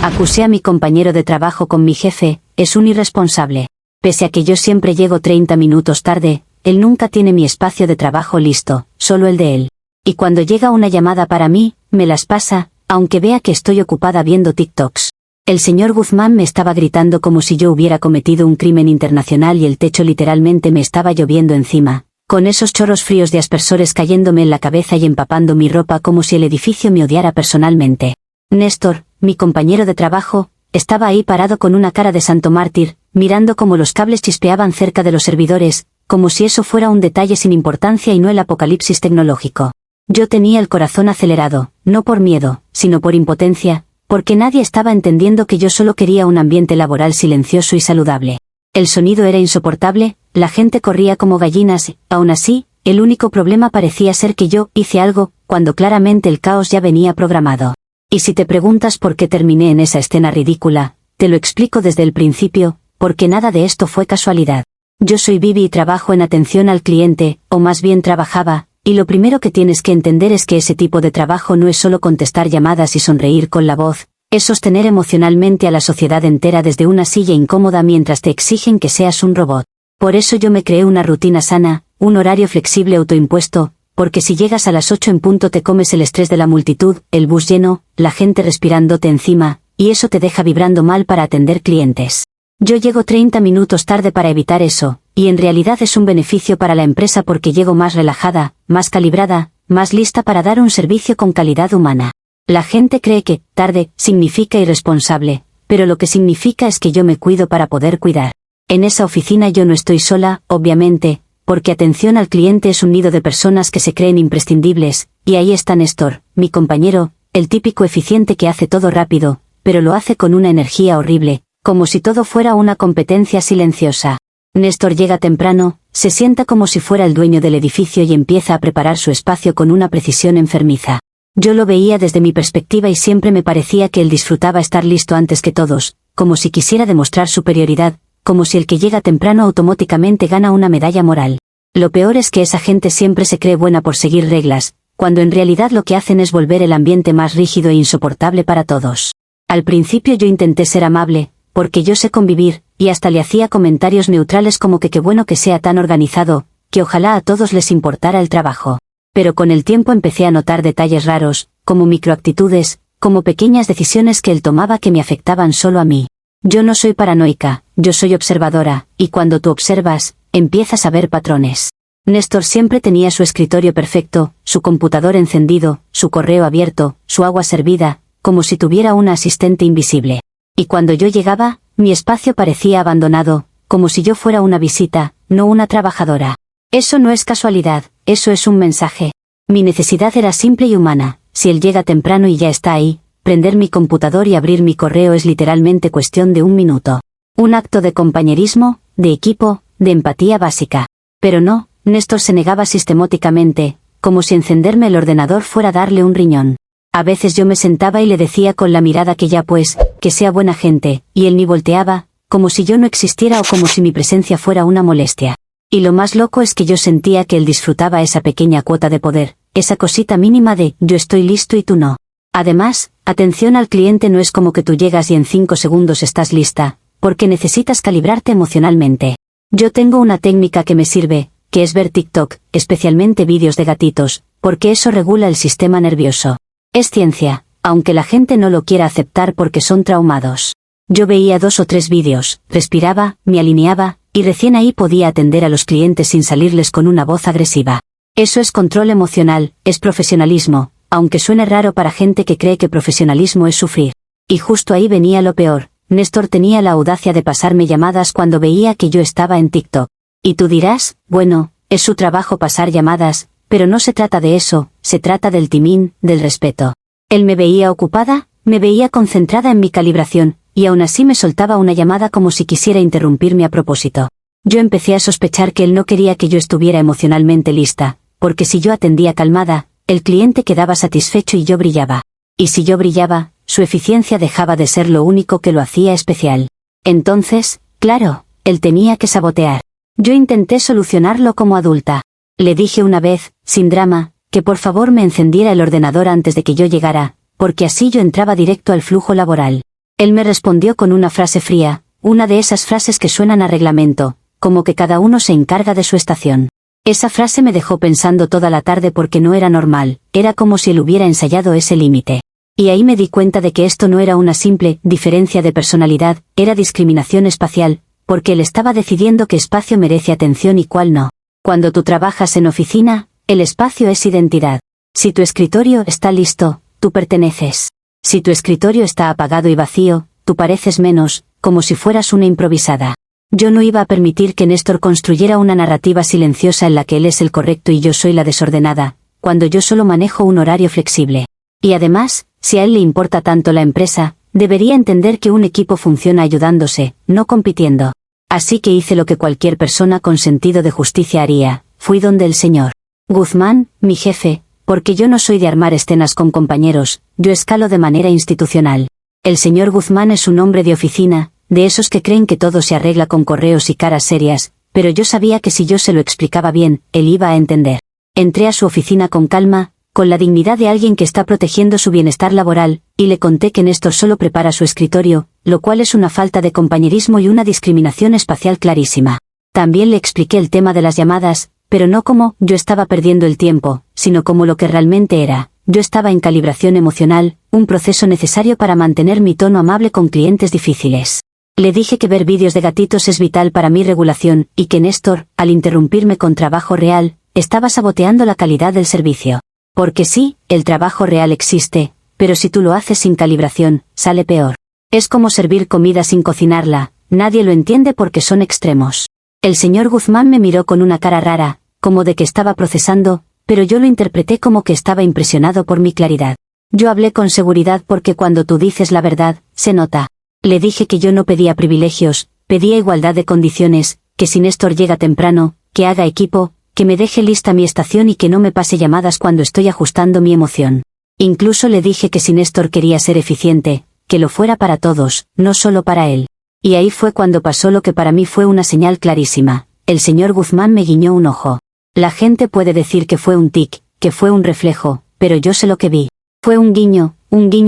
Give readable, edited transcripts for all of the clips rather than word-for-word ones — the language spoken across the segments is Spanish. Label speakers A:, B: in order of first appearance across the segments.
A: Acusé a mi compañero de trabajo con mi jefe, es un irresponsable. Pese a que yo siempre llego 30 minutos tarde, él nunca tiene mi espacio de trabajo listo, solo el de él. Y cuando llega una llamada para mí, me las pasa, aunque vea que estoy ocupada viendo TikToks. El señor Guzmán me estaba gritando como si yo hubiera cometido un crimen internacional y el techo literalmente me estaba lloviendo encima, con esos chorros fríos de aspersores cayéndome en la cabeza y empapando mi ropa como si el edificio me odiara personalmente. Néstor, mi compañero de trabajo, estaba ahí parado con una cara de santo mártir, mirando cómo los cables chispeaban cerca de los servidores, como si eso fuera un detalle sin importancia y no el apocalipsis tecnológico. Yo tenía el corazón acelerado, no por miedo, sino por impotencia, porque nadie estaba entendiendo que yo solo quería un ambiente laboral silencioso y saludable. El sonido era insoportable, la gente corría como gallinas, aún así, el único problema parecía ser que yo hice algo, cuando claramente el caos ya venía programado. Y si te preguntas por qué terminé en esa escena ridícula, te lo explico desde el principio, porque nada de esto fue casualidad. Yo soy Vivi y trabajo en atención al cliente, o más bien trabajaba, y lo primero que tienes que entender es que ese tipo de trabajo no es solo contestar llamadas y sonreír con la voz, es sostener emocionalmente a la sociedad entera desde una silla incómoda mientras te exigen que seas un robot. Por eso yo me creé una rutina sana, un horario flexible autoimpuesto, porque si llegas a las 8 en punto te comes el estrés de la multitud, el bus lleno, la gente respirándote encima, y eso te deja vibrando mal para atender clientes. Yo llego 30 minutos tarde para evitar eso, y en realidad es un beneficio para la empresa porque llego más relajada, más calibrada, más lista para dar un servicio con calidad humana. La gente cree que tarde significa irresponsable, pero lo que significa es que yo me cuido para poder cuidar. En esa oficina yo no estoy sola, obviamente, porque atención al cliente es un nido de personas que se creen imprescindibles, y ahí está Néstor, mi compañero, el típico eficiente que hace todo rápido, pero lo hace con una energía horrible, como si todo fuera una competencia silenciosa. Néstor llega temprano, se sienta como si fuera el dueño del edificio y empieza a preparar su espacio con una precisión enfermiza. Yo lo veía desde mi perspectiva y siempre me parecía que él disfrutaba estar listo antes que todos, como si quisiera demostrar superioridad, como si el que llega temprano automáticamente gana una medalla moral. Lo peor es que esa gente siempre se cree buena por seguir reglas, cuando en realidad lo que hacen es volver el ambiente más rígido e insoportable para todos. Al principio yo intenté ser amable, porque yo sé convivir, y hasta le hacía comentarios neutrales como que qué bueno que sea tan organizado, que ojalá a todos les importara el trabajo. Pero con el tiempo empecé a notar detalles raros, como microactitudes, como pequeñas decisiones que él tomaba que me afectaban solo a mí. Yo no soy paranoica, yo soy observadora, y cuando tú observas, empiezas a ver patrones. Néstor siempre tenía su escritorio perfecto, su computador encendido, su correo abierto, su agua servida, como si tuviera una asistente invisible. Y cuando yo llegaba, mi espacio parecía abandonado, como si yo fuera una visita, no una trabajadora. Eso no es casualidad, eso es un mensaje. Mi necesidad era simple y humana, si él llega temprano y ya está ahí, prender mi computador y abrir mi correo es literalmente cuestión de un minuto. Un acto de compañerismo, de equipo, de empatía básica. Pero no, Néstor se negaba sistemáticamente, como si encenderme el ordenador fuera darle un riñón. A veces yo me sentaba y le decía con la mirada que ya pues, que sea buena gente, y él ni volteaba, como si yo no existiera o como si mi presencia fuera una molestia. Y lo más loco es que yo sentía que él disfrutaba esa pequeña cuota de poder, esa cosita mínima de, yo estoy listo y tú no. Además, atención al cliente no es como que tú llegas y en 5 segundos estás lista, porque necesitas calibrarte emocionalmente. Yo tengo una técnica que me sirve, que es ver TikTok, especialmente vídeos de gatitos, porque eso regula el sistema nervioso. Es ciencia, aunque la gente no lo quiera aceptar porque son traumados. Yo veía 2 o 3 vídeos, respiraba, me alineaba, y recién ahí podía atender a los clientes sin salirles con una voz agresiva. Eso es control emocional, es profesionalismo, aunque suene raro para gente que cree que profesionalismo es sufrir. Y justo ahí venía lo peor, Néstor tenía la audacia de pasarme llamadas cuando veía que yo estaba en TikTok. Y tú dirás, bueno, es su trabajo pasar llamadas, pero no se trata de eso, se trata del timín, del respeto. Él me veía ocupada, me veía concentrada en mi calibración, y aún así me soltaba una llamada como si quisiera interrumpirme a propósito. Yo empecé a sospechar que él no quería que yo estuviera emocionalmente lista, porque si yo atendía calmada, el cliente quedaba satisfecho y yo brillaba. Y si yo brillaba, su eficiencia dejaba de ser lo único que lo hacía especial. Entonces, claro, él tenía que sabotear. Yo intenté solucionarlo como adulta. Le dije una vez, sin drama, que por favor me encendiera el ordenador antes de que yo llegara, porque así yo entraba directo al flujo laboral. Él me respondió con una frase fría, una de esas frases que suenan a reglamento, como que cada uno se encarga de su estación. Esa frase me dejó pensando toda la tarde porque no era normal, era como si él hubiera ensayado ese límite. Y ahí me di cuenta de que esto no era una simple diferencia de personalidad, era discriminación espacial, porque él estaba decidiendo qué espacio merece atención y cuál no. Cuando tú trabajas en oficina, el espacio es identidad. Si tu escritorio está listo, tú perteneces. Si tu escritorio está apagado y vacío, tú pareces menos, como si fueras una improvisada. Yo no iba a permitir que Néstor construyera una narrativa silenciosa en la que él es el correcto y yo soy la desordenada, cuando yo solo manejo un horario flexible. Y además, si a él le importa tanto la empresa, debería entender que un equipo funciona ayudándose, no compitiendo. Así que hice lo que cualquier persona con sentido de justicia haría, fui donde el señor Guzmán, mi jefe, porque yo no soy de armar escenas con compañeros, yo escalo de manera institucional. El señor Guzmán es un hombre de oficina, de esos que creen que todo se arregla con correos y caras serias, pero yo sabía que si yo se lo explicaba bien, él iba a entender. Entré a su oficina con calma, con la dignidad de alguien que está protegiendo su bienestar laboral, y le conté que Néstor solo prepara su escritorio, lo cual es una falta de compañerismo y una discriminación espacial clarísima. También le expliqué el tema de las llamadas, pero no como yo estaba perdiendo el tiempo, sino como lo que realmente era. Yo estaba en calibración emocional, un proceso necesario para mantener mi tono amable con clientes difíciles. Le dije que ver vídeos de gatitos es vital para mi regulación, y que Néstor, al interrumpirme con trabajo real, estaba saboteando la calidad del servicio. Porque sí, el trabajo real existe, pero si tú lo haces sin calibración, sale peor. Es como servir comida sin cocinarla, nadie lo entiende porque son extremos. El señor Guzmán me miró con una cara rara, como de que estaba procesando, pero yo lo interpreté como que estaba impresionado por mi claridad. Yo hablé con seguridad porque cuando tú dices la verdad, se nota. Le dije que yo no pedía privilegios, pedía igualdad de condiciones, que si Néstor llega temprano, que haga equipo, que me deje lista mi estación y que no me pase llamadas cuando estoy ajustando mi emoción. Incluso le dije que si Néstor quería ser eficiente, que lo fuera para todos, no solo para él. Y ahí fue cuando pasó lo que para mí fue una señal clarísima. El señor Guzmán me guiñó un ojo. La gente puede decir que fue un tic, que fue un reflejo, pero yo sé lo que vi. Fue un guiño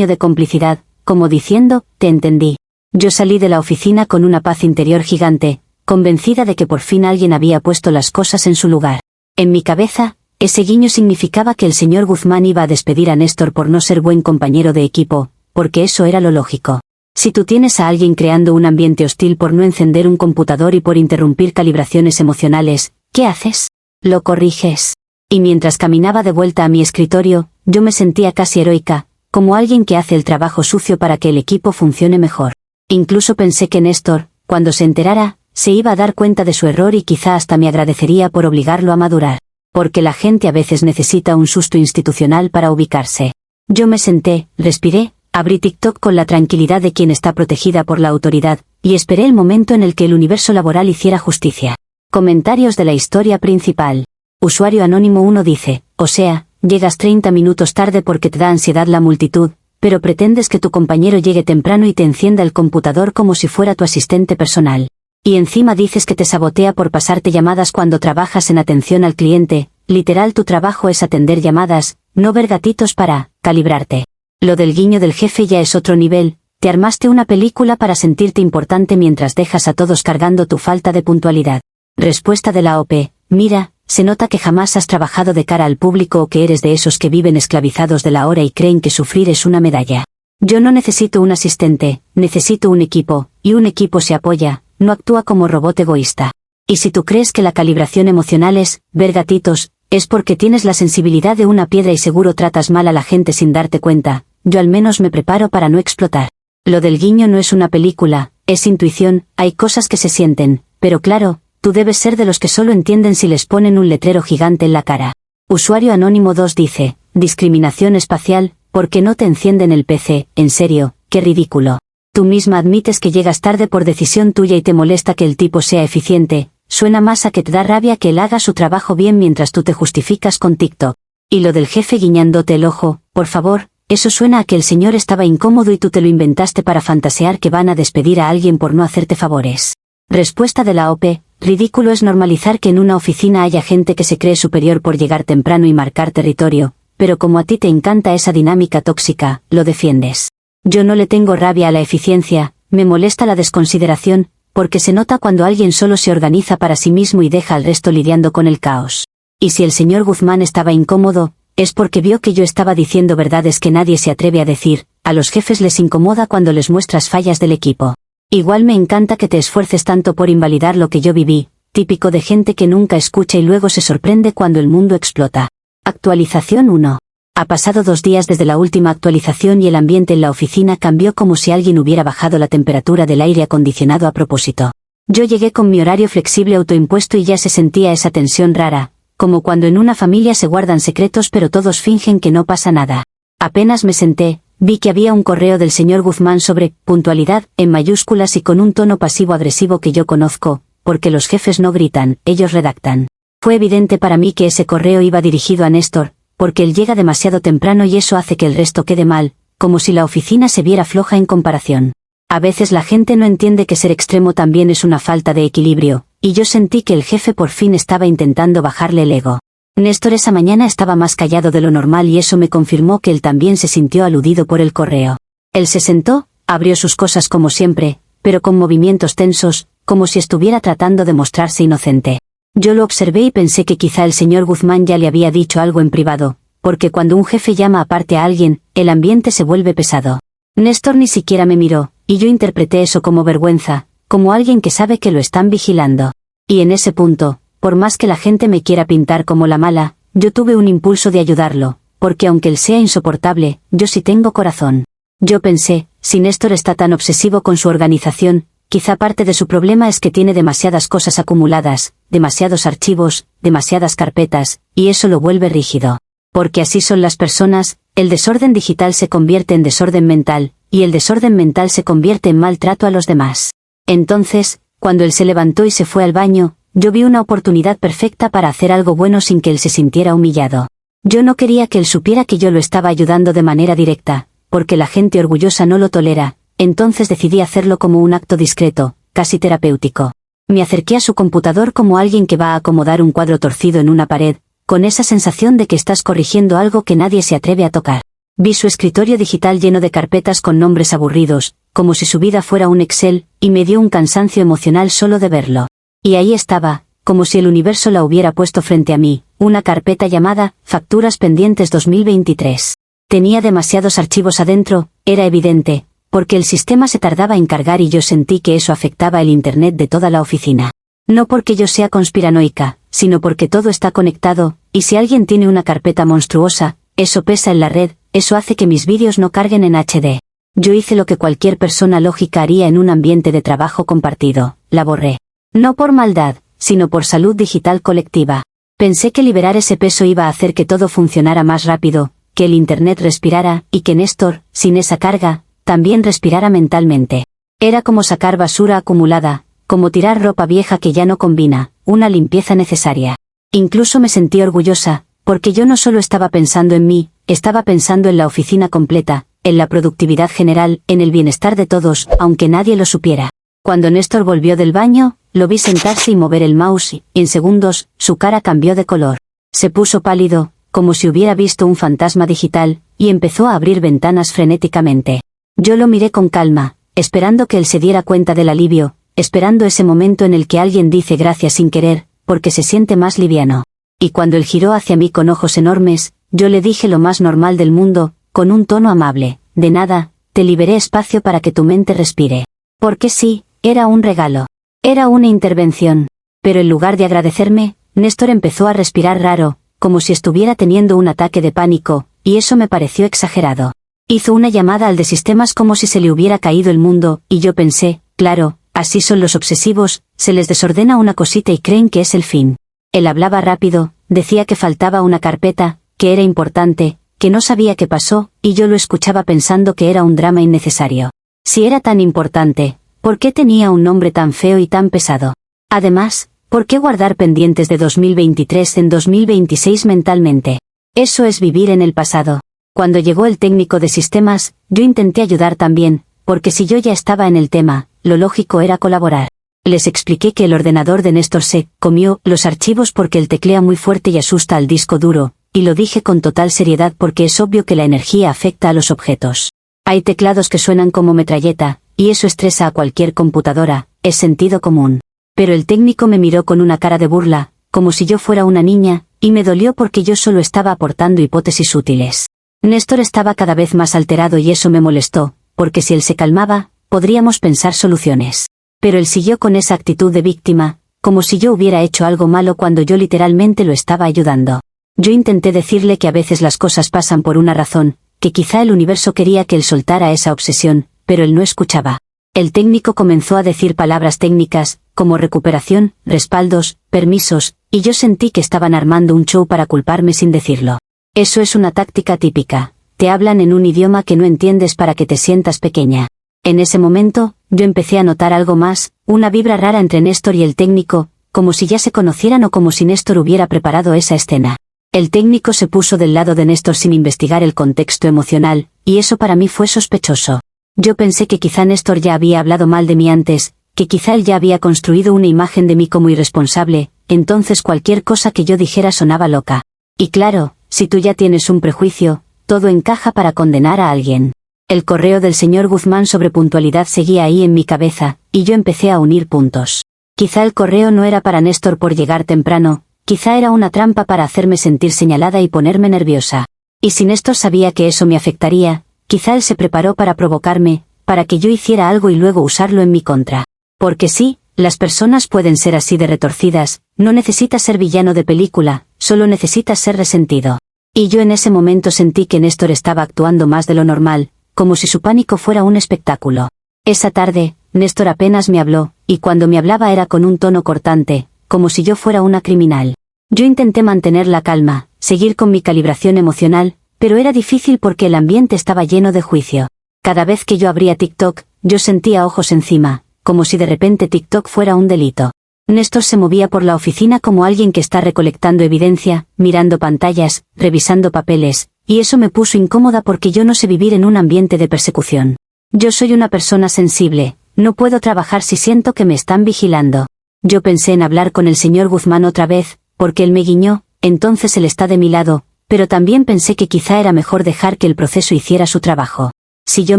A: de complicidad, como diciendo, te entendí. Yo salí de la oficina con una paz interior gigante, convencida de que por fin alguien había puesto las cosas en su lugar. En mi cabeza, ese guiño significaba que el señor Guzmán iba a despedir a Néstor por no ser buen compañero de equipo, porque eso era lo lógico. Si tú tienes a alguien creando un ambiente hostil por no encender un computador y por interrumpir calibraciones emocionales, ¿qué haces? Lo corriges. Y mientras caminaba de vuelta a mi escritorio, yo me sentía casi heroica, como alguien que hace el trabajo sucio para que el equipo funcione mejor. Incluso pensé que Néstor, cuando se enterara, se iba a dar cuenta de su error y quizá hasta me agradecería por obligarlo a madurar. Porque la gente a veces necesita un susto institucional para ubicarse. Yo me senté, respiré, abrí TikTok con la tranquilidad de quien está protegida por la autoridad, y esperé el momento en el que el universo laboral hiciera justicia. Comentarios de la historia principal. Usuario anónimo 1 dice, o sea, llegas 30 minutos tarde porque te da ansiedad la multitud, pero pretendes que tu compañero llegue temprano y te encienda el computador como si fuera tu asistente personal. Y encima dices que te sabotea por pasarte llamadas cuando trabajas en atención al cliente, literal tu trabajo es atender llamadas, no ver gatitos para calibrarte. Lo del guiño del jefe ya es otro nivel, te armaste una película para sentirte importante mientras dejas a todos cargando tu falta de puntualidad. Respuesta de la OP, mira, se nota que jamás has trabajado de cara al público o que eres de esos que viven esclavizados de la hora y creen que sufrir es una medalla. Yo no necesito un asistente, necesito un equipo, y un equipo se apoya, no actúa como robot egoísta. Y si tú crees que la calibración emocional es ver gatitos, es porque tienes la sensibilidad de una piedra y seguro tratas mal a la gente sin darte cuenta, yo al menos me preparo para no explotar. Lo del guiño no es una película, es intuición, hay cosas que se sienten, pero claro, tú debes ser de los que solo entienden si les ponen un letrero gigante en la cara. Usuario anónimo 2 dice, discriminación espacial, ¿por qué no te encienden el PC? En serio, qué ridículo. Tú misma admites que llegas tarde por decisión tuya y te molesta que el tipo sea eficiente, suena más a que te da rabia que él haga su trabajo bien mientras tú te justificas con TikTok. Y lo del jefe guiñándote el ojo, por favor, eso suena a que el señor estaba incómodo y tú te lo inventaste para fantasear que van a despedir a alguien por no hacerte favores. Respuesta de la OP, ridículo es normalizar que en una oficina haya gente que se cree superior por llegar temprano y marcar territorio, pero como a ti te encanta esa dinámica tóxica, lo defiendes. Yo no le tengo rabia a la eficiencia, me molesta la desconsideración, porque se nota cuando alguien solo se organiza para sí mismo y deja al resto lidiando con el caos. Y si el señor Guzmán estaba incómodo, es porque vio que yo estaba diciendo verdades que nadie se atreve a decir. A los jefes les incomoda cuando les muestras fallas del equipo. Igual me encanta que te esfuerces tanto por invalidar lo que yo viví, típico de gente que nunca escucha y luego se sorprende cuando el mundo explota. Actualización 1. Ha pasado 2 días desde la última actualización y el ambiente en la oficina cambió como si alguien hubiera bajado la temperatura del aire acondicionado a propósito. Yo llegué con mi horario flexible autoimpuesto y ya se sentía esa tensión rara, como cuando en una familia se guardan secretos pero todos fingen que no pasa nada. Apenas me senté, vi que había un correo del señor Guzmán sobre puntualidad, en mayúsculas y con un tono pasivo-agresivo que yo conozco, porque los jefes no gritan, ellos redactan. Fue evidente para mí que ese correo iba dirigido a Néstor, porque él llega demasiado temprano y eso hace que el resto quede mal, como si la oficina se viera floja en comparación. A veces la gente no entiende que ser extremo también es una falta de equilibrio, y yo sentí que el jefe por fin estaba intentando bajarle el ego. Néstor esa mañana estaba más callado de lo normal y eso me confirmó que él también se sintió aludido por el correo. Él se sentó, abrió sus cosas como siempre, pero con movimientos tensos, como si estuviera tratando de mostrarse inocente. Yo lo observé y pensé que quizá el señor Guzmán ya le había dicho algo en privado, porque cuando un jefe llama aparte a alguien, el ambiente se vuelve pesado. Néstor ni siquiera me miró, y yo interpreté eso como vergüenza, como alguien que sabe que lo están vigilando. Y en ese punto, por más que la gente me quiera pintar como la mala, yo tuve un impulso de ayudarlo, porque aunque él sea insoportable, yo sí tengo corazón. Yo pensé, si Néstor está tan obsesivo con su organización, quizá parte de su problema es que tiene demasiadas cosas acumuladas, demasiados archivos, demasiadas carpetas, y eso lo vuelve rígido. Porque así son las personas, el desorden digital se convierte en desorden mental, y el desorden mental se convierte en maltrato a los demás. Entonces, cuando él se levantó y se fue al baño, yo vi una oportunidad perfecta para hacer algo bueno sin que él se sintiera humillado. Yo no quería que él supiera que yo lo estaba ayudando de manera directa, porque la gente orgullosa no lo tolera, entonces decidí hacerlo como un acto discreto, casi terapéutico. Me acerqué a su computador como alguien que va a acomodar un cuadro torcido en una pared, con esa sensación de que estás corrigiendo algo que nadie se atreve a tocar. Vi su escritorio digital lleno de carpetas con nombres aburridos, como si su vida fuera un Excel, y me dio un cansancio emocional solo de verlo. Y ahí estaba, como si el universo la hubiera puesto frente a mí, una carpeta llamada Facturas Pendientes 2023. Tenía demasiados archivos adentro, era evidente, porque el sistema se tardaba en cargar y yo sentí que eso afectaba el internet de toda la oficina. No porque yo sea conspiranoica, sino porque todo está conectado, y si alguien tiene una carpeta monstruosa, eso pesa en la red, eso hace que mis vídeos no carguen en HD. Yo hice lo que cualquier persona lógica haría en un ambiente de trabajo compartido, la borré. No por maldad, sino por salud digital colectiva. Pensé que liberar ese peso iba a hacer que todo funcionara más rápido, que el internet respirara, y que Néstor, sin esa carga, también respirara mentalmente. Era como sacar basura acumulada, como tirar ropa vieja que ya no combina, una limpieza necesaria. Incluso me sentí orgullosa, porque yo no solo estaba pensando en mí, estaba pensando en la oficina completa, en la productividad general, en el bienestar de todos, aunque nadie lo supiera. Cuando Néstor volvió del baño, lo vi sentarse y mover el mouse y, en segundos, su cara cambió de color. Se puso pálido, como si hubiera visto un fantasma digital, y empezó a abrir ventanas frenéticamente. Yo lo miré con calma, esperando que él se diera cuenta del alivio, esperando ese momento en el que alguien dice gracias sin querer, porque se siente más liviano. Y cuando él giró hacia mí con ojos enormes, yo le dije lo más normal del mundo, con un tono amable, de nada, te liberé espacio para que tu mente respire. Porque sí, era un regalo. Era una intervención. Pero en lugar de agradecerme, Néstor empezó a respirar raro, como si estuviera teniendo un ataque de pánico, y eso me pareció exagerado. Hizo una llamada al de sistemas como si se le hubiera caído el mundo, y yo pensé, claro, así son los obsesivos, se les desordena una cosita y creen que es el fin. Él hablaba rápido, decía que faltaba una carpeta, que era importante, que no sabía qué pasó, y yo lo escuchaba pensando que era un drama innecesario. Si era tan importante, ¿por qué tenía un nombre tan feo y tan pesado? Además, ¿por qué guardar pendientes de 2023 en 2026 mentalmente? Eso es vivir en el pasado. Cuando llegó el técnico de sistemas, yo intenté ayudar también, porque si yo ya estaba en el tema, lo lógico era colaborar. Les expliqué que el ordenador de Néstor se comió los archivos porque él teclea muy fuerte y asusta al disco duro, y lo dije con total seriedad porque es obvio que la energía afecta a los objetos. Hay teclados que suenan como metralleta, y eso estresa a cualquier computadora, es sentido común. Pero el técnico me miró con una cara de burla, como si yo fuera una niña, y me dolió porque yo solo estaba aportando hipótesis útiles. Néstor estaba cada vez más alterado y eso me molestó, porque si él se calmaba, podríamos pensar soluciones. Pero él siguió con esa actitud de víctima, como si yo hubiera hecho algo malo cuando yo literalmente lo estaba ayudando. Yo intenté decirle que a veces las cosas pasan por una razón, que quizá el universo quería que él soltara esa obsesión, pero él no escuchaba. El técnico comenzó a decir palabras técnicas, como recuperación, respaldos, permisos, y yo sentí que estaban armando un show para culparme sin decirlo. Eso es una táctica típica. Te hablan en un idioma que no entiendes para que te sientas pequeña. En ese momento, yo empecé a notar algo más, una vibra rara entre Néstor y el técnico, como si ya se conocieran o como si Néstor hubiera preparado esa escena. El técnico se puso del lado de Néstor sin investigar el contexto emocional, y eso para mí fue sospechoso. Yo pensé que quizá Néstor ya había hablado mal de mí antes, que quizá él ya había construido una imagen de mí como irresponsable, entonces cualquier cosa que yo dijera sonaba loca. Y claro, si tú ya tienes un prejuicio, todo encaja para condenar a alguien. El correo del señor Guzmán sobre puntualidad seguía ahí en mi cabeza, y yo empecé a unir puntos. Quizá el correo no era para Néstor por llegar temprano, quizá era una trampa para hacerme sentir señalada y ponerme nerviosa. Y si Néstor sabía que eso me afectaría, quizá él se preparó para provocarme, para que yo hiciera algo y luego usarlo en mi contra. Porque sí, las personas pueden ser así de retorcidas, no necesitas ser villano de película, solo necesitas ser resentido. Y yo en ese momento sentí que Néstor estaba actuando más de lo normal, como si su pánico fuera un espectáculo. Esa tarde, Néstor apenas me habló, y cuando me hablaba era con un tono cortante, como si yo fuera una criminal. Yo intenté mantener la calma, seguir con mi calibración emocional, pero era difícil porque el ambiente estaba lleno de juicio. Cada vez que yo abría TikTok, yo sentía ojos encima, como si de repente TikTok fuera un delito. Néstor se movía por la oficina como alguien que está recolectando evidencia, mirando pantallas, revisando papeles, y eso me puso incómoda porque yo no sé vivir en un ambiente de persecución. Yo soy una persona sensible, no puedo trabajar si siento que me están vigilando. Yo pensé en hablar con el señor Guzmán otra vez, porque él me guiñó, entonces él está de mi lado, pero también pensé que quizá era mejor dejar que el proceso hiciera su trabajo. Si yo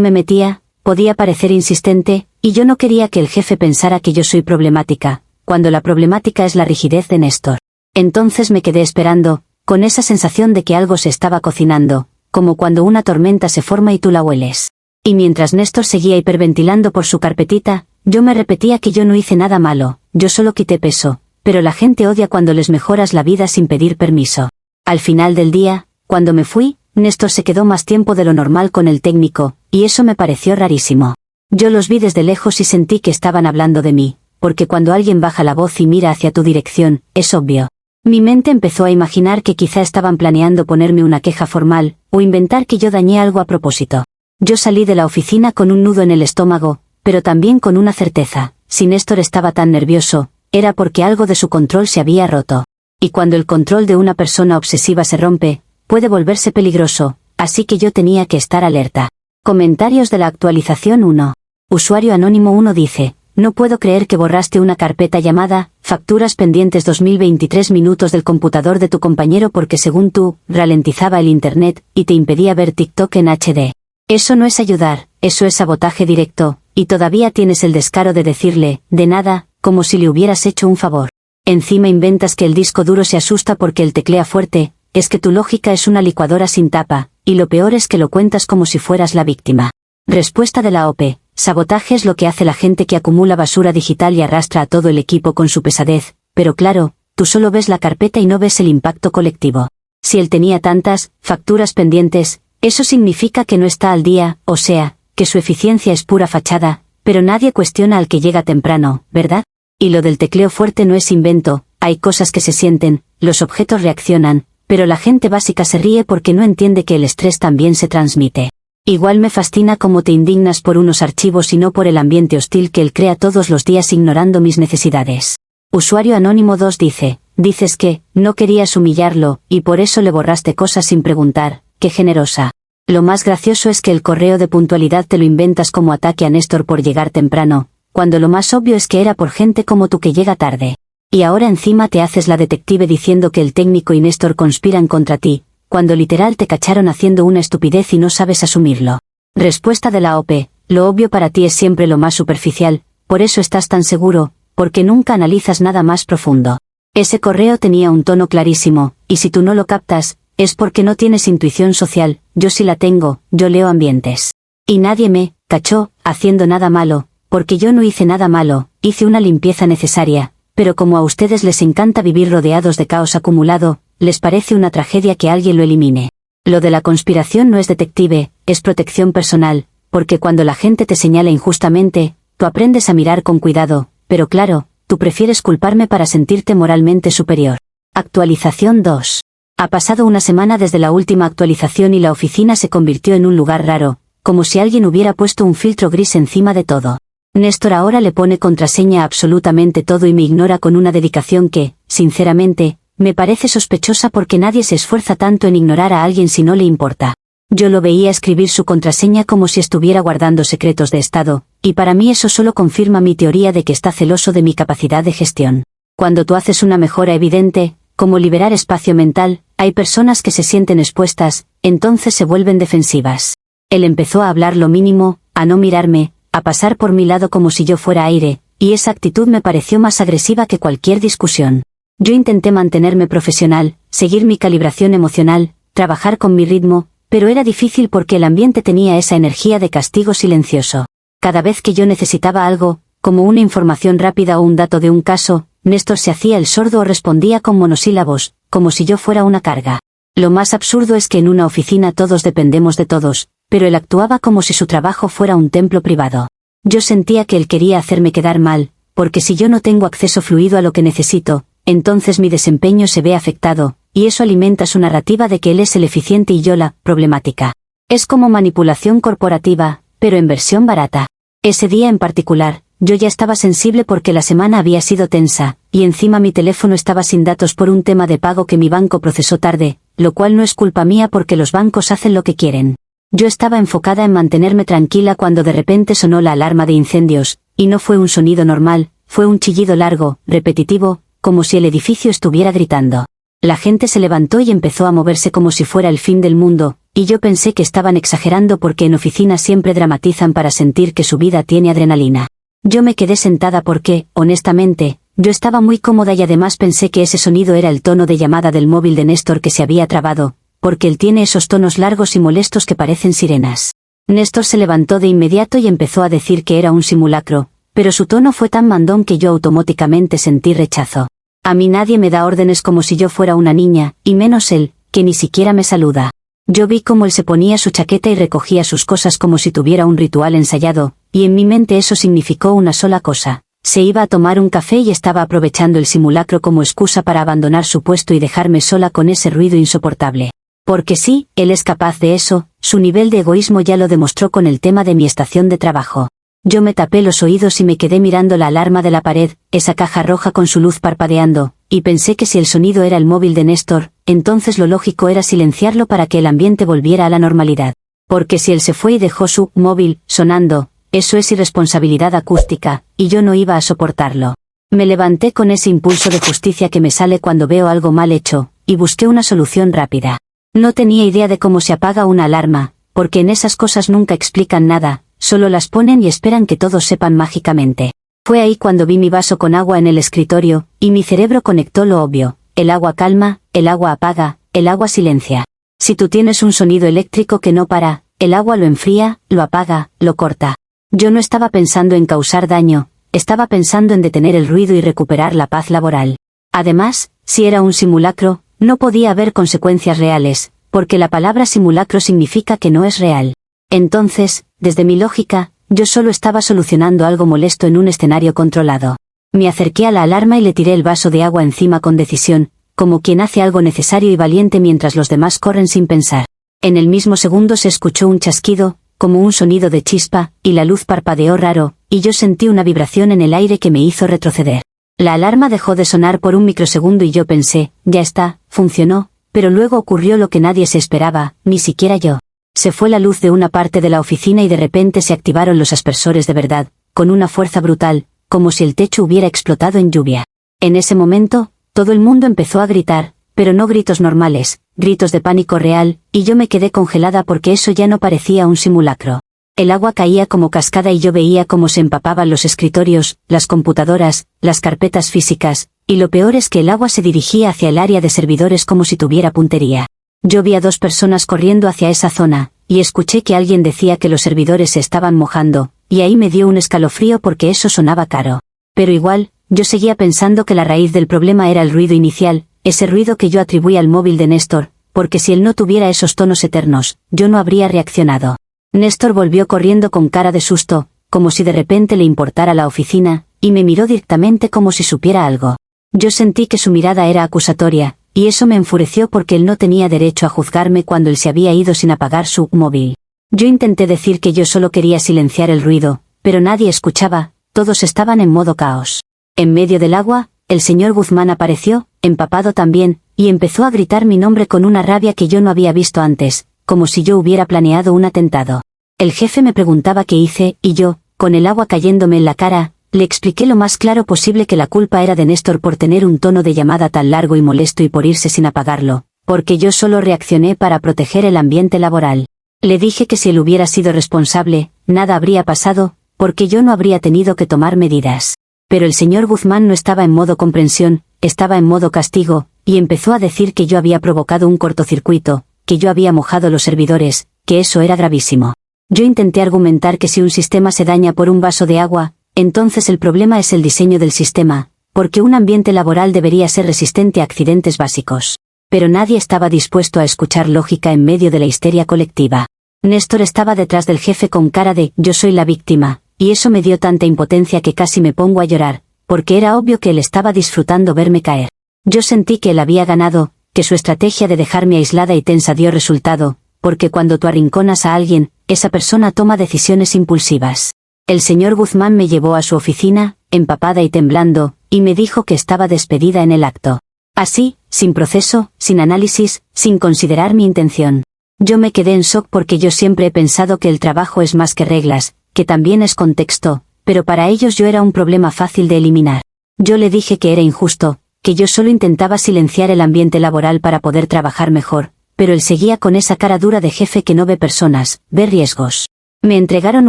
A: me metía, podía parecer insistente, y yo no quería que el jefe pensara que yo soy problemática, cuando la problemática es la rigidez de Néstor. Entonces me quedé esperando, con esa sensación de que algo se estaba cocinando, como cuando una tormenta se forma y tú la hueles. Y mientras Néstor seguía hiperventilando por su carpetita, yo me repetía que yo no hice nada malo, yo solo quité peso, pero la gente odia cuando les mejoras la vida sin pedir permiso. Al final del día, cuando me fui, Néstor se quedó más tiempo de lo normal con el técnico, y eso me pareció rarísimo. Yo los vi desde lejos y sentí que estaban hablando de mí, porque cuando alguien baja la voz y mira hacia tu dirección, es obvio. Mi mente empezó a imaginar que quizá estaban planeando ponerme una queja formal, o inventar que yo dañé algo a propósito. Yo salí de la oficina con un nudo en el estómago, pero también con una certeza: si Néstor estaba tan nervioso, era porque algo de su control se había roto. Y cuando el control de una persona obsesiva se rompe, puede volverse peligroso, así que yo tenía que estar alerta. Comentarios de la actualización 1. Usuario anónimo 1 dice: no puedo creer que borraste una carpeta llamada Facturas pendientes 2023 minutos del computador de tu compañero porque según tú, ralentizaba el internet y te impedía ver TikTok en HD. Eso no es ayudar, eso es sabotaje directo, y todavía tienes el descaro de decirle, de nada, como si le hubieras hecho un favor. Encima inventas que el disco duro se asusta porque él teclea fuerte, es que tu lógica es una licuadora sin tapa, y lo peor es que lo cuentas como si fueras la víctima. Respuesta de la OP. Sabotaje es lo que hace la gente que acumula basura digital y arrastra a todo el equipo con su pesadez, pero claro, tú solo ves la carpeta y no ves el impacto colectivo. Si él tenía tantas facturas pendientes, eso significa que no está al día, o sea, que su eficiencia es pura fachada, pero nadie cuestiona al que llega temprano, ¿verdad? Y lo del tecleo fuerte no es invento, hay cosas que se sienten, los objetos reaccionan, pero la gente básica se ríe porque no entiende que el estrés también se transmite. Igual me fascina cómo te indignas por unos archivos y no por el ambiente hostil que él crea todos los días ignorando mis necesidades. Usuario anónimo 2 dice: dices que no querías humillarlo, y por eso le borraste cosas sin preguntar. Qué generosa. Lo más gracioso es que el correo de puntualidad te lo inventas como ataque a Néstor por llegar temprano, cuando lo más obvio es que era por gente como tú que llega tarde. Y ahora encima te haces la detective diciendo que el técnico y Néstor conspiran contra ti, cuando literal te cacharon haciendo una estupidez y no sabes asumirlo. Respuesta de la OP. Lo obvio para ti es siempre lo más superficial, por eso estás tan seguro, porque nunca analizas nada más profundo. Ese correo tenía un tono clarísimo, y si tú no lo captas, es porque no tienes intuición social. Yo sí la tengo, yo leo ambientes. Y nadie me cachó haciendo nada malo, porque yo no hice nada malo, hice una limpieza necesaria, pero como a ustedes les encanta vivir rodeados de caos acumulado, les parece una tragedia que alguien lo elimine. Lo de la conspiración no es detective, es protección personal, porque cuando la gente te señala injustamente, tú aprendes a mirar con cuidado, pero claro, tú prefieres culparme para sentirte moralmente superior. Actualización 2. Ha pasado una semana desde la última actualización y la oficina se convirtió en un lugar raro, como si alguien hubiera puesto un filtro gris encima de todo. Néstor ahora le pone contraseña a absolutamente todo y me ignora con una dedicación que, sinceramente, me parece sospechosa porque nadie se esfuerza tanto en ignorar a alguien si no le importa. Yo lo veía escribir su contraseña como si estuviera guardando secretos de estado, y para mí eso solo confirma mi teoría de que está celoso de mi capacidad de gestión. Cuando tú haces una mejora evidente, como liberar espacio mental, hay personas que se sienten expuestas, entonces se vuelven defensivas. Él empezó a hablar lo mínimo, a no mirarme, a pasar por mi lado como si yo fuera aire, y esa actitud me pareció más agresiva que cualquier discusión. Yo intenté mantenerme profesional, seguir mi calibración emocional, trabajar con mi ritmo, pero era difícil porque el ambiente tenía esa energía de castigo silencioso. Cada vez que yo necesitaba algo, como una información rápida o un dato de un caso, Néstor se hacía el sordo o respondía con monosílabos, como si yo fuera una carga. Lo más absurdo es que en una oficina todos dependemos de todos, pero él actuaba como si su trabajo fuera un templo privado. Yo sentía que él quería hacerme quedar mal, porque si yo no tengo acceso fluido a lo que necesito, entonces mi desempeño se ve afectado, y eso alimenta su narrativa de que él es el eficiente y yo la problemática. Es como manipulación corporativa, pero en versión barata. Ese día en particular, yo ya estaba sensible porque la semana había sido tensa, y encima mi teléfono estaba sin datos por un tema de pago que mi banco procesó tarde, lo cual no es culpa mía porque los bancos hacen lo que quieren. Yo estaba enfocada en mantenerme tranquila cuando de repente sonó la alarma de incendios, y no fue un sonido normal, fue un chillido largo, repetitivo, como si el edificio estuviera gritando. La gente se levantó y empezó a moverse como si fuera el fin del mundo, y yo pensé que estaban exagerando porque en oficinas siempre dramatizan para sentir que su vida tiene adrenalina. Yo me quedé sentada porque, honestamente, yo estaba muy cómoda y además pensé que ese sonido era el tono de llamada del móvil de Néstor que se había trabado, porque él tiene esos tonos largos y molestos que parecen sirenas. Néstor se levantó de inmediato y empezó a decir que era un simulacro, pero su tono fue tan mandón que yo automáticamente sentí rechazo. A mí nadie me da órdenes como si yo fuera una niña, y menos él, que ni siquiera me saluda. Yo vi cómo él se ponía su chaqueta y recogía sus cosas como si tuviera un ritual ensayado, y en mi mente eso significó una sola cosa. Se iba a tomar un café y estaba aprovechando el simulacro como excusa para abandonar su puesto y dejarme sola con ese ruido insoportable. Porque sí, él es capaz de eso, su nivel de egoísmo ya lo demostró con el tema de mi estación de trabajo. Yo me tapé los oídos y me quedé mirando la alarma de la pared, esa caja roja con su luz parpadeando, y pensé que si el sonido era el móvil de Néstor, entonces lo lógico era silenciarlo para que el ambiente volviera a la normalidad. Porque si él se fue y dejó su móvil sonando, eso es irresponsabilidad acústica, y yo no iba a soportarlo. Me levanté con ese impulso de justicia que me sale cuando veo algo mal hecho, y busqué una solución rápida. No tenía idea de cómo se apaga una alarma, porque en esas cosas nunca explican nada, solo las ponen y esperan que todos sepan mágicamente. Fue ahí cuando vi mi vaso con agua en el escritorio, y mi cerebro conectó lo obvio: el agua calma, el agua apaga, el agua silencia. Si tú tienes un sonido eléctrico que no para, el agua lo enfría, lo apaga, lo corta. Yo no estaba pensando en causar daño, estaba pensando en detener el ruido y recuperar la paz laboral. Además, si era un simulacro, no podía haber consecuencias reales, porque la palabra simulacro significa que no es real. Entonces, desde mi lógica, yo solo estaba solucionando algo molesto en un escenario controlado. Me acerqué a la alarma y le tiré el vaso de agua encima con decisión, como quien hace algo necesario y valiente mientras los demás corren sin pensar. En el mismo segundo se escuchó un chasquido, como un sonido de chispa, y la luz parpadeó raro, y yo sentí una vibración en el aire que me hizo retroceder. La alarma dejó de sonar por un microsegundo y yo pensé, ya está, funcionó, pero luego ocurrió lo que nadie se esperaba, ni siquiera yo. Se fue la luz de una parte de la oficina y de repente se activaron los aspersores de verdad, con una fuerza brutal, como si el techo hubiera explotado en lluvia. En ese momento, todo el mundo empezó a gritar, pero no gritos normales, gritos de pánico real, y yo me quedé congelada porque eso ya no parecía un simulacro. El agua caía como cascada y yo veía cómo se empapaban los escritorios, las computadoras, las carpetas físicas, y lo peor es que el agua se dirigía hacia el área de servidores como si tuviera puntería. Yo vi a 2 personas corriendo hacia esa zona, y escuché que alguien decía que los servidores se estaban mojando, y ahí me dio un escalofrío porque eso sonaba caro. Pero igual, yo seguía pensando que la raíz del problema era el ruido inicial, ese ruido que yo atribuía al móvil de Néstor, porque si él no tuviera esos tonos eternos, yo no habría reaccionado. Néstor volvió corriendo con cara de susto, como si de repente le importara la oficina, y me miró directamente como si supiera algo. Yo sentí que su mirada era acusatoria, y eso me enfureció porque él no tenía derecho a juzgarme cuando él se había ido sin apagar su móvil. Yo intenté decir que yo solo quería silenciar el ruido, pero nadie escuchaba, todos estaban en modo caos. En medio del agua, el señor Guzmán apareció, empapado también, y empezó a gritar mi nombre con una rabia que yo no había visto antes, como si yo hubiera planeado un atentado. El jefe me preguntaba qué hice, y yo, con el agua cayéndome en la cara, le expliqué lo más claro posible que la culpa era de Néstor por tener un tono de llamada tan largo y molesto y por irse sin apagarlo, porque yo solo reaccioné para proteger el ambiente laboral. Le dije que si él hubiera sido responsable, nada habría pasado, porque yo no habría tenido que tomar medidas. Pero el señor Guzmán no estaba en modo comprensión, estaba en modo castigo, y empezó a decir que yo había provocado un cortocircuito, que yo había mojado los servidores, que eso era gravísimo. Yo intenté argumentar que si un sistema se daña por un vaso de agua, entonces el problema es el diseño del sistema, porque un ambiente laboral debería ser resistente a accidentes básicos. Pero nadie estaba dispuesto a escuchar lógica en medio de la histeria colectiva. Néstor estaba detrás del jefe con cara de «yo soy la víctima», y eso me dio tanta impotencia que casi me pongo a llorar, porque era obvio que él estaba disfrutando verme caer. Yo sentí que él había ganado, que su estrategia de dejarme aislada y tensa dio resultado, porque cuando tú arrinconas a alguien, esa persona toma decisiones impulsivas. El señor Guzmán me llevó a su oficina, empapada y temblando, y me dijo que estaba despedida en el acto. Así, sin proceso, sin análisis, sin considerar mi intención. Yo me quedé en shock porque yo siempre he pensado que el trabajo es más que reglas, que también es contexto, pero para ellos yo era un problema fácil de eliminar. Yo le dije que era injusto, que yo solo intentaba silenciar el ambiente laboral para poder trabajar mejor, pero él seguía con esa cara dura de jefe que no ve personas, ve riesgos. Me entregaron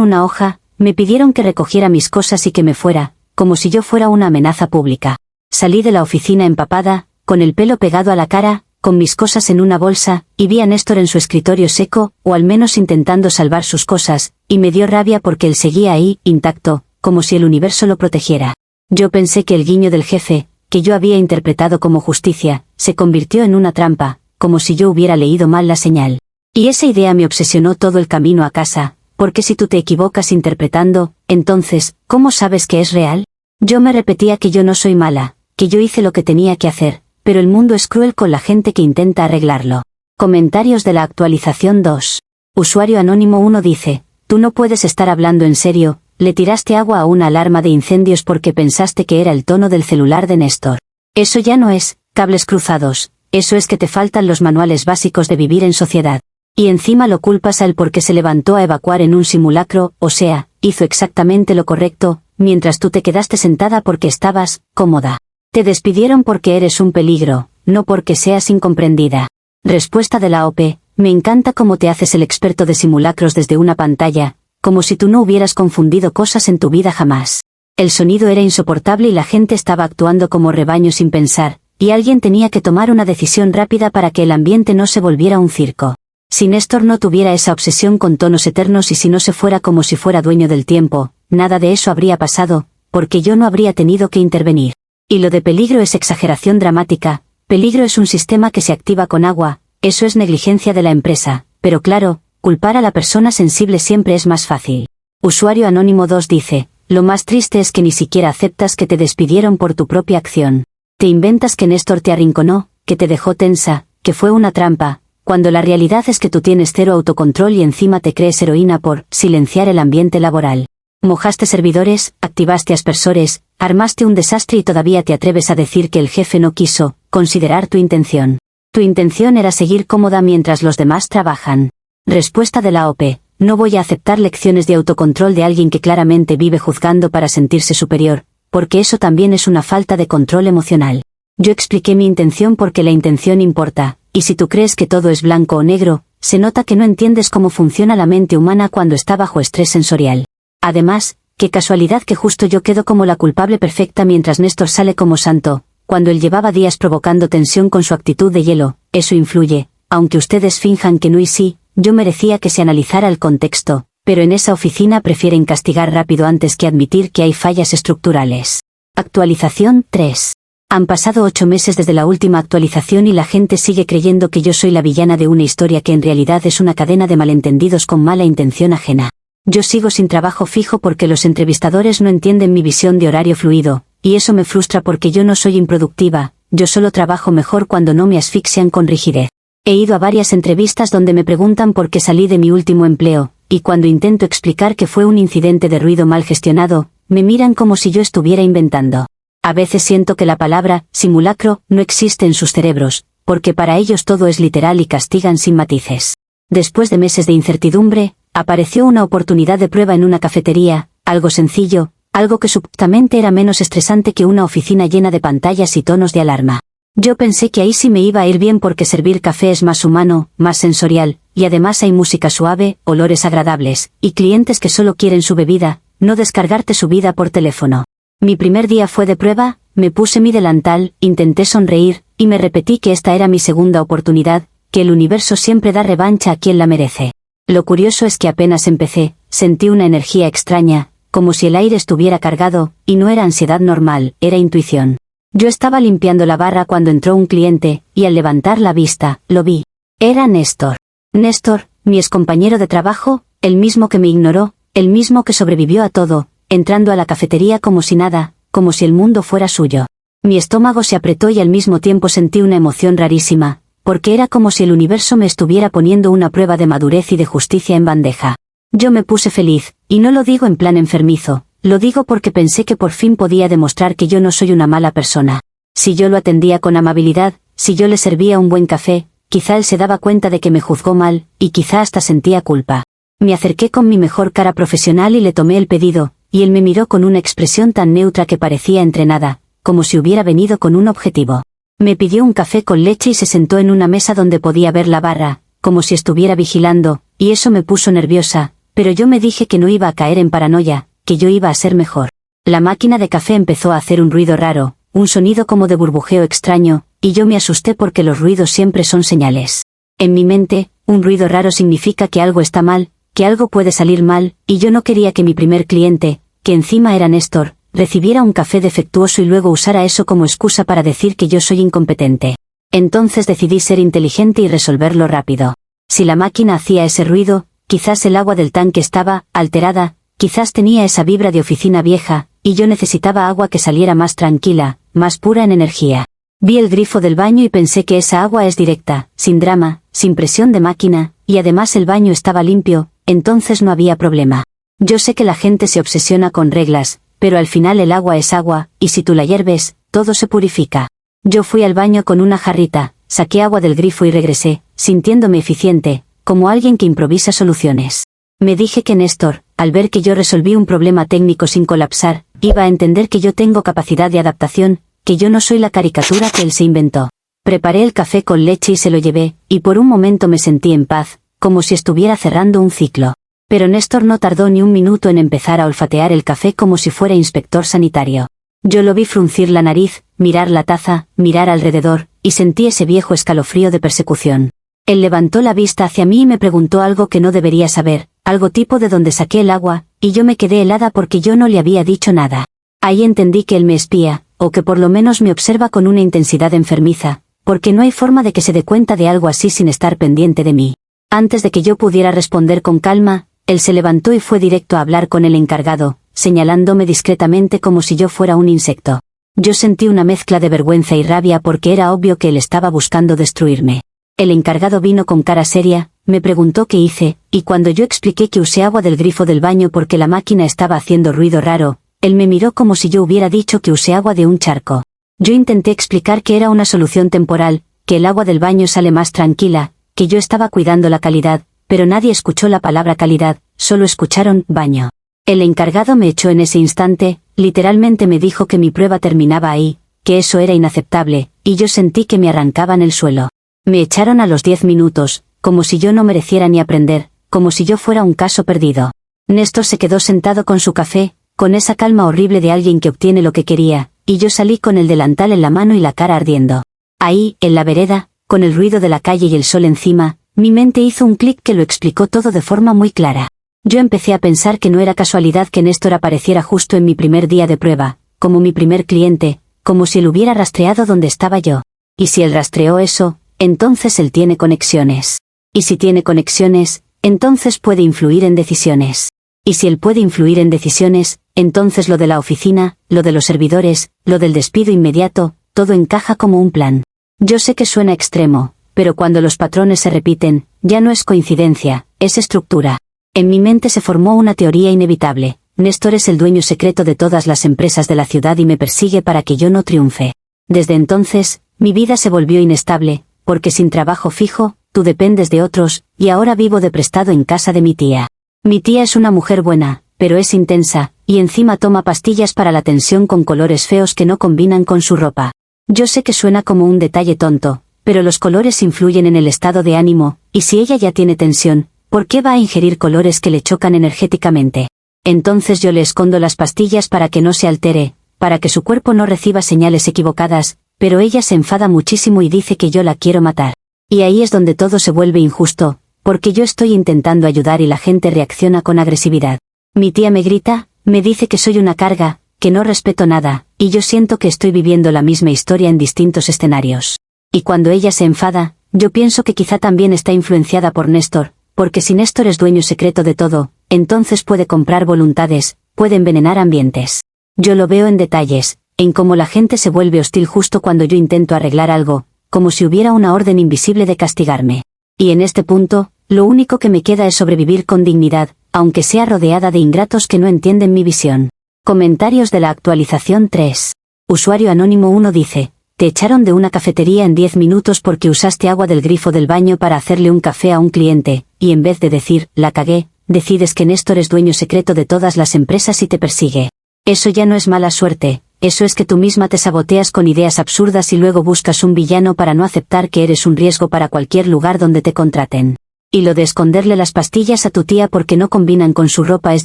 A: una hoja, me pidieron que recogiera mis cosas y que me fuera, como si yo fuera una amenaza pública. Salí de la oficina empapada, con el pelo pegado a la cara, con mis cosas en una bolsa, y vi a Néstor en su escritorio seco, o al menos intentando salvar sus cosas, y me dio rabia porque él seguía ahí, intacto, como si el universo lo protegiera. Yo pensé que el guiño del jefe, que yo había interpretado como justicia, se convirtió en una trampa, como si yo hubiera leído mal la señal. Y esa idea me obsesionó todo el camino a casa, porque si tú te equivocas interpretando, entonces, ¿cómo sabes que es real? Yo me repetía que yo no soy mala, que yo hice lo que tenía que hacer, pero el mundo es cruel con la gente que intenta arreglarlo. Comentarios de la actualización 2. Usuario anónimo 1 dice, tú no puedes estar hablando en serio, le tiraste agua a una alarma de incendios porque pensaste que era el tono del celular de Néstor. Eso ya no es, cables cruzados, eso es que te faltan los manuales básicos de vivir en sociedad. Y encima lo culpas a él porque se levantó a evacuar en un simulacro, o sea, hizo exactamente lo correcto, mientras tú te quedaste sentada porque estabas cómoda. Te despidieron porque eres un peligro, no porque seas incomprendida. Respuesta de la OP, me encanta cómo te haces el experto de simulacros desde una pantalla, como si tú no hubieras confundido cosas en tu vida jamás. El sonido era insoportable y la gente estaba actuando como rebaño sin pensar, y alguien tenía que tomar una decisión rápida para que el ambiente no se volviera un circo. Si Néstor no tuviera esa obsesión con tonos eternos y si no se fuera como si fuera dueño del tiempo, nada de eso habría pasado, porque yo no habría tenido que intervenir. Y lo de peligro es exageración dramática, peligro es un sistema que se activa con agua, eso es negligencia de la empresa, pero claro, culpar a la persona sensible siempre es más fácil. Usuario anónimo 2 dice, lo más triste es que ni siquiera aceptas que te despidieron por tu propia acción. Te inventas que Néstor te arrinconó, que te dejó tensa, que fue una trampa, cuando la realidad es que tú tienes cero autocontrol y encima te crees heroína por silenciar el ambiente laboral. Mojaste servidores, activaste aspersores, armaste un desastre y todavía te atreves a decir que el jefe no quiso considerar tu intención. Tu intención era seguir cómoda mientras los demás trabajan. Respuesta de la OP, no voy a aceptar lecciones de autocontrol de alguien que claramente vive juzgando para sentirse superior, porque eso también es una falta de control emocional. Yo expliqué mi intención porque la intención importa, y si tú crees que todo es blanco o negro, se nota que no entiendes cómo funciona la mente humana cuando está bajo estrés sensorial. Además, qué casualidad que justo yo quedo como la culpable perfecta mientras Néstor sale como santo, cuando él llevaba días provocando tensión con su actitud de hielo. Eso influye, aunque ustedes finjan que no y sí, yo merecía que se analizara el contexto, pero en esa oficina prefieren castigar rápido antes que admitir que hay fallas estructurales. Actualización 3. Han pasado 8 meses desde la última actualización y la gente sigue creyendo que yo soy la villana de una historia que en realidad es una cadena de malentendidos con mala intención ajena. Yo sigo sin trabajo fijo porque los entrevistadores no entienden mi visión de horario fluido, y eso me frustra porque yo no soy improductiva, yo solo trabajo mejor cuando no me asfixian con rigidez. He ido a varias entrevistas donde me preguntan por qué salí de mi último empleo, y cuando intento explicar que fue un incidente de ruido mal gestionado, me miran como si yo estuviera inventando. A veces siento que la palabra simulacro no existe en sus cerebros, porque para ellos todo es literal y castigan sin matices. Después de meses de incertidumbre, apareció una oportunidad de prueba en una cafetería, algo sencillo, algo que supuestamente era menos estresante que una oficina llena de pantallas y tonos de alarma. Yo pensé que ahí sí me iba a ir bien porque servir café es más humano, más sensorial, y además hay música suave, olores agradables, y clientes que solo quieren su bebida, no descargarte su vida por teléfono. Mi primer día fue de prueba, me puse mi delantal, intenté sonreír, y me repetí que esta era mi segunda oportunidad, que el universo siempre da revancha a quien la merece. Lo curioso es que apenas empecé, sentí una energía extraña, como si el aire estuviera cargado, y no era ansiedad normal, era intuición. Yo estaba limpiando la barra cuando entró un cliente, y al levantar la vista, lo vi. Era Néstor. Néstor, mi excompañero de trabajo, el mismo que me ignoró, el mismo que sobrevivió a todo, entrando a la cafetería como si nada, como si el mundo fuera suyo. Mi estómago se apretó y al mismo tiempo sentí una emoción rarísima, porque era como si el universo me estuviera poniendo una prueba de madurez y de justicia en bandeja. Yo me puse feliz, y no lo digo en plan enfermizo, lo digo porque pensé que por fin podía demostrar que yo no soy una mala persona. Si yo lo atendía con amabilidad, si yo le servía un buen café, quizá él se daba cuenta de que me juzgó mal, y quizá hasta sentía culpa. Me acerqué con mi mejor cara profesional y le tomé el pedido, y él me miró con una expresión tan neutra que parecía entrenada, como si hubiera venido con un objetivo. Me pidió un café con leche y se sentó en una mesa donde podía ver la barra, como si estuviera vigilando, y eso me puso nerviosa, pero yo me dije que no iba a caer en paranoia, que yo iba a ser mejor. La máquina de café empezó a hacer un ruido raro, un sonido como de burbujeo extraño, y yo me asusté porque los ruidos siempre son señales. En mi mente, un ruido raro significa que algo está mal, que algo puede salir mal, y yo no quería que mi primer cliente, que encima era Néstor, recibiera un café defectuoso y luego usara eso como excusa para decir que yo soy incompetente. Entonces decidí ser inteligente y resolverlo rápido. Si la máquina hacía ese ruido, quizás el agua del tanque estaba alterada, quizás tenía esa vibra de oficina vieja, y yo necesitaba agua que saliera más tranquila, más pura en energía. Vi el grifo del baño y pensé que esa agua es directa, sin drama, sin presión de máquina, y además el baño estaba limpio, entonces no había problema. Yo sé que la gente se obsesiona con reglas, pero al final el agua es agua, y si tú la hierves, todo se purifica. Yo fui al baño con una jarrita, saqué agua del grifo y regresé, sintiéndome eficiente, como alguien que improvisa soluciones. Me dije que Néstor, al ver que yo resolví un problema técnico sin colapsar, iba a entender que yo tengo capacidad de adaptación, que yo no soy la caricatura que él se inventó. Preparé el café con leche y se lo llevé, y por un momento me sentí en paz, como si estuviera cerrando un ciclo. Pero Néstor no tardó ni un minuto en empezar a olfatear el café como si fuera inspector sanitario. Yo lo vi fruncir la nariz, mirar la taza, mirar alrededor, y sentí ese viejo escalofrío de persecución. Él levantó la vista hacia mí y me preguntó algo que no debería saber, algo tipo de dónde saqué el agua, y yo me quedé helada porque yo no le había dicho nada. Ahí entendí que él me espía, o que por lo menos me observa con una intensidad enfermiza, porque no hay forma de que se dé cuenta de algo así sin estar pendiente de mí. Antes de que yo pudiera responder con calma, él se levantó y fue directo a hablar con el encargado, señalándome discretamente como si yo fuera un insecto. Yo sentí una mezcla de vergüenza y rabia porque era obvio que él estaba buscando destruirme. El encargado vino con cara seria, me preguntó qué hice, y cuando yo expliqué que usé agua del grifo del baño porque la máquina estaba haciendo ruido raro, él me miró como si yo hubiera dicho que usé agua de un charco. Yo intenté explicar que era una solución temporal, que el agua del baño sale más tranquila, que yo estaba cuidando la calidad, pero nadie escuchó la palabra calidad, solo escucharon baño. El encargado me echó en ese instante, literalmente me dijo que mi prueba terminaba ahí, que eso era inaceptable, y yo sentí que me arrancaban el suelo. Me echaron a los 10 minutos, como si yo no mereciera ni aprender, como si yo fuera un caso perdido. Néstor se quedó sentado con su café, con esa calma horrible de alguien que obtiene lo que quería, y yo salí con el delantal en la mano y la cara ardiendo. Ahí, en la vereda, con el ruido de la calle y el sol encima, mi mente hizo un clic que lo explicó todo de forma muy clara. Yo empecé a pensar que no era casualidad que Néstor apareciera justo en mi primer día de prueba, como mi primer cliente, como si él hubiera rastreado donde estaba yo. Y si él rastreó eso, entonces él tiene conexiones. Y si tiene conexiones, entonces puede influir en decisiones. Y si él puede influir en decisiones, entonces lo de la oficina, lo de los servidores, lo del despido inmediato, todo encaja como un plan. Yo sé que suena extremo, pero cuando los patrones se repiten, ya no es coincidencia, es estructura. En mi mente se formó una teoría inevitable. Néstor es el dueño secreto de todas las empresas de la ciudad y me persigue para que yo no triunfe. Desde entonces, mi vida se volvió inestable, porque sin trabajo fijo, tú dependes de otros, y ahora vivo de prestado en casa de mi tía. Mi tía es una mujer buena, pero es intensa, y encima toma pastillas para la tensión con colores feos que no combinan con su ropa. Yo sé que suena como un detalle tonto, pero los colores influyen en el estado de ánimo, y si ella ya tiene tensión, ¿por qué va a ingerir colores que le chocan energéticamente? Entonces yo le escondo las pastillas para que no se altere, para que su cuerpo no reciba señales equivocadas, pero ella se enfada muchísimo y dice que yo la quiero matar. Y ahí es donde todo se vuelve injusto, porque yo estoy intentando ayudar y la gente reacciona con agresividad. Mi tía me grita, me dice que soy una carga, que no respeto nada, y yo siento que estoy viviendo la misma historia en distintos escenarios. Y cuando ella se enfada, yo pienso que quizá también está influenciada por Néstor, porque si Néstor es dueño secreto de todo, entonces puede comprar voluntades, puede envenenar ambientes. Yo lo veo en detalles, en cómo la gente se vuelve hostil justo cuando yo intento arreglar algo, como si hubiera una orden invisible de castigarme. Y en este punto, lo único que me queda es sobrevivir con dignidad, aunque sea rodeada de ingratos que no entienden mi visión. Comentarios de la actualización 3. Usuario anónimo 1 dice: te echaron de una cafetería en 10 minutos porque usaste agua del grifo del baño para hacerle un café a un cliente, y en vez de decir, la cagué, decides que Néstor es dueño secreto de todas las empresas y te persigue. Eso ya no es mala suerte, eso es que tú misma te saboteas con ideas absurdas y luego buscas un villano para no aceptar que eres un riesgo para cualquier lugar donde te contraten. Y lo de esconderle las pastillas a tu tía porque no combinan con su ropa es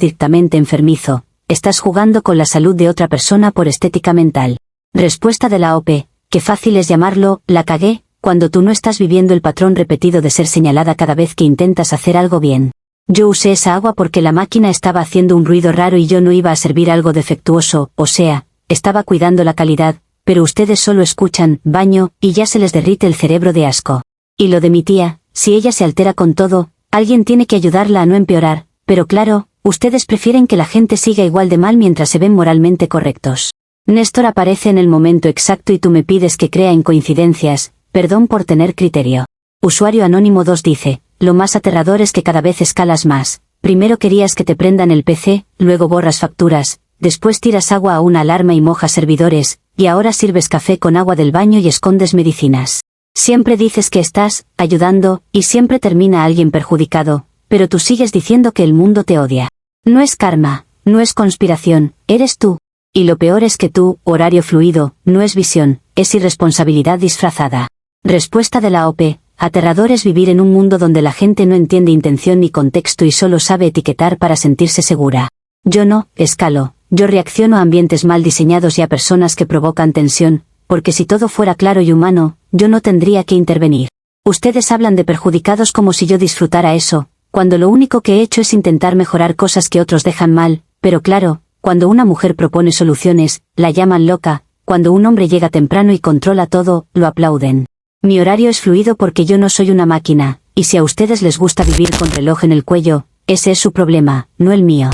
A: directamente enfermizo. Estás jugando con la salud de otra persona por estética mental. Respuesta de la OP: qué fácil es llamarlo, la cagué, cuando tú no estás viviendo el patrón repetido de ser señalada cada vez que intentas hacer algo bien. Yo usé esa agua porque la máquina estaba haciendo un ruido raro y yo no iba a servir algo defectuoso, o sea, estaba cuidando la calidad, pero ustedes solo escuchan, baño, y ya se les derrite el cerebro de asco. Y lo de mi tía, si ella se altera con todo, alguien tiene que ayudarla a no empeorar, pero claro, ustedes prefieren que la gente siga igual de mal mientras se ven moralmente correctos. Néstor aparece en el momento exacto y tú me pides que crea en coincidencias, perdón por tener criterio. Usuario anónimo 2 dice: lo más aterrador es que cada vez escalas más. Primero querías que te prendan el PC, luego borras facturas, después tiras agua a una alarma y mojas servidores, y ahora sirves café con agua del baño y escondes medicinas. Siempre dices que estás ayudando, y siempre termina alguien perjudicado, pero tú sigues diciendo que el mundo te odia. No es karma, no es conspiración, eres tú. Y lo peor es que tú, horario fluido, no es visión, es irresponsabilidad disfrazada. Respuesta de la OP: aterrador es vivir en un mundo donde la gente no entiende intención ni contexto y solo sabe etiquetar para sentirse segura. Yo no escalo, yo reacciono a ambientes mal diseñados y a personas que provocan tensión, porque si todo fuera claro y humano, yo no tendría que intervenir. Ustedes hablan de perjudicados como si yo disfrutara eso, cuando lo único que he hecho es intentar mejorar cosas que otros dejan mal, pero claro, cuando una mujer propone soluciones, la llaman loca, cuando un hombre llega temprano y controla todo, lo aplauden. Mi horario es fluido porque yo no soy una máquina, y si a ustedes les gusta vivir con reloj en el cuello, ese es su problema, no el mío.